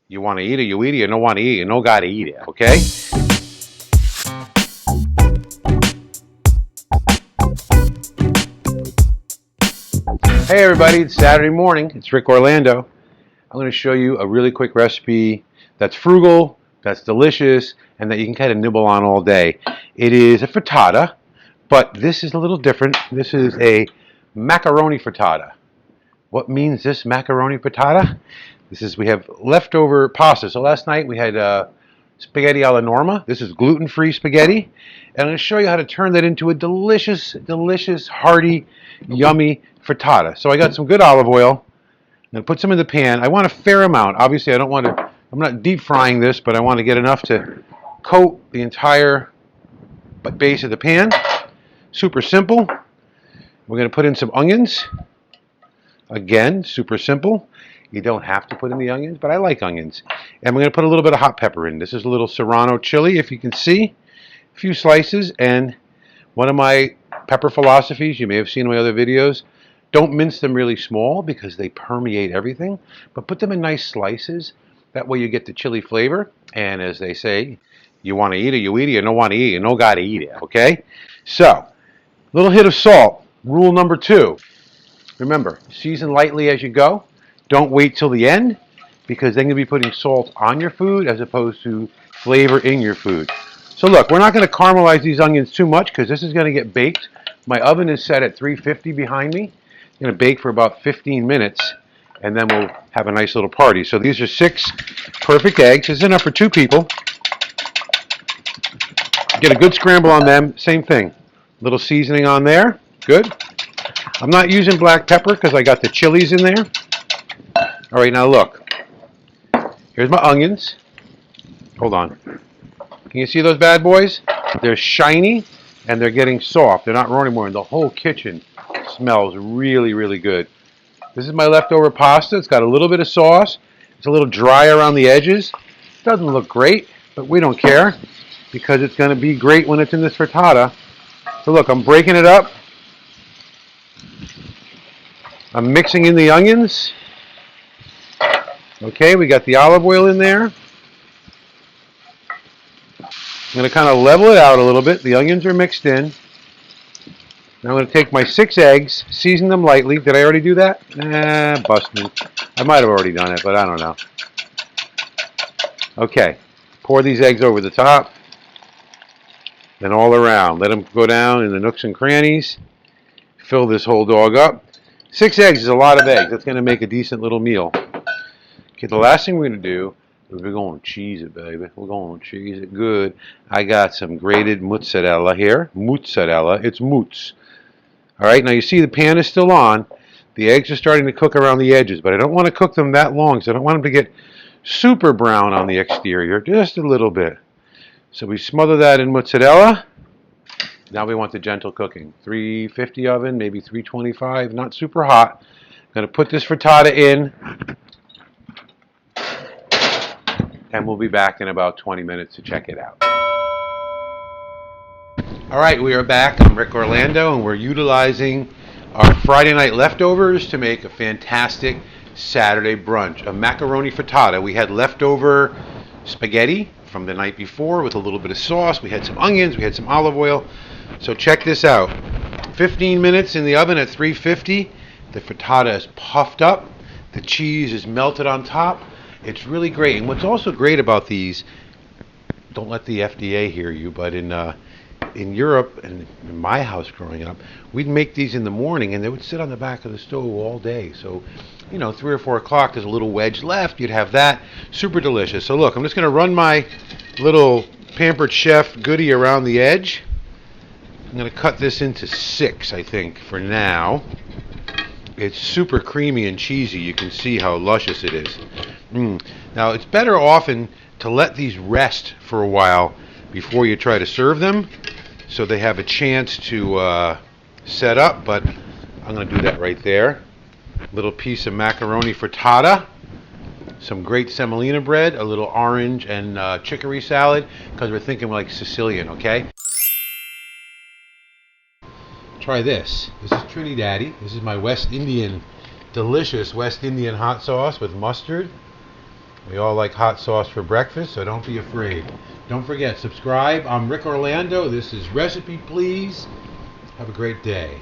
You want to eat it, you eat it. You don't want to eat it, you don't got to eat it, okay? Hey everybody, it's Saturday morning. It's Rick Orlando. I'm going to show you a really quick recipe that's frugal, that's delicious, and that you can kind of nibble on all day. It is a frittata, but this is a little different. This is a macaroni frittata. What means this macaroni frittata? We have leftover pasta. So last night we had spaghetti alla norma. This is gluten-free spaghetti. And I'm going to show you how to turn that into a delicious, delicious, hearty, yummy frittata. So I got some good olive oil. I'm going to put some in the pan. I want a fair amount. Obviously, I'm not deep frying this, but I want to get enough to coat the entire base of the pan. Super simple. We're going to put in some onions. Again, super simple. You don't have to put in the onions, but I like onions. And we're going to put a little bit of hot pepper in. This is a little Serrano chili, if you can see. A few slices. And one of my pepper philosophies, you may have seen in my other videos, don't mince them really small because they permeate everything, but put them in nice slices. That way you get the chili flavor. And as they say, you want to eat it, you eat it. You don't want to eat it, you don't got to eat it, okay? So, a little hit of salt. Rule number 2. Remember, season lightly as you go. Don't wait till the end, because then you'll be putting salt on your food as opposed to flavor in your food. So look, we're not going to caramelize these onions too much because this is going to get baked. My oven is set at 350 behind me. It's going to bake for about 15 minutes, and then we'll have a nice little party. So these are 6 perfect eggs. This is enough for 2 people. Get a good scramble on them. Same thing. Little seasoning on there. Good. I'm not using black pepper because I got the chilies in there. All right, now look. Here's my onions. Hold on. Can you see those bad boys? They're shiny and they're getting soft. They're not raw anymore, and the whole kitchen smells really, really good. This is my leftover pasta. It's got a little bit of sauce. It's a little dry around the edges. Doesn't look great, but we don't care because it's going to be great when it's in this frittata. So look, I'm breaking it up. I'm mixing in the onions. Okay, we got the olive oil in there. I'm going to kind of level it out a little bit. The onions are mixed in. Now I'm going to take my 6 eggs, season them lightly. Did I already do that? Busted. I might have already done it, but I don't know. Okay, pour these eggs over the top. Then all around. Let them go down in the nooks and crannies. Fill this whole dog up. 6 eggs is a lot of eggs. That's going to make a decent little meal. Okay, the last thing we're going to do is we're going to cheese it, baby. We're going to cheese it good. I got some grated mozzarella here. Mozzarella. It's mozz. All right, now you see the pan is still on. The eggs are starting to cook around the edges, but I don't want to cook them that long, so I don't want them to get super brown on the exterior, just a little bit. So we smother that in mozzarella. Now we want the gentle cooking. 350 oven, maybe 325, not super hot. I'm going to put this frittata in, and we'll be back in about 20 minutes to check it out. All right, we are back. I'm Rick Orlando, and we're utilizing our Friday night leftovers to make a fantastic Saturday brunch, a macaroni frittata. We had leftover spaghetti from the night before with a little bit of sauce. We had some onions, we had some olive oil. So check this out. 15 minutes in the oven at 350. The frittata is puffed up. The cheese is melted on top. It's really great. And what's also great about these, don't let the FDA hear you, but in Europe and in my house growing up, we'd make these in the morning and they would sit on the back of the stove all day. So, 3 or 4 o'clock, there's a little wedge left. You'd have that. Super delicious. So look, I'm just going to run my little Pampered Chef goodie around the edge. I'm going to cut this into 6, I think, for now. It's super creamy and cheesy. You can see how luscious it is. Now, it's better often to let these rest for a while before you try to serve them so they have a chance to set up, but I'm going to do that right there. Little piece of macaroni frittata, some great semolina bread, a little orange and chicory salad, because we're thinking like Sicilian, okay? Try this. This is Trinidaddy. This is my West Indian, delicious West Indian hot sauce with mustard. We all like hot sauce for breakfast, so don't be afraid. Don't forget, subscribe. I'm Rick Orlando. This is Recipe Please. Have a great day.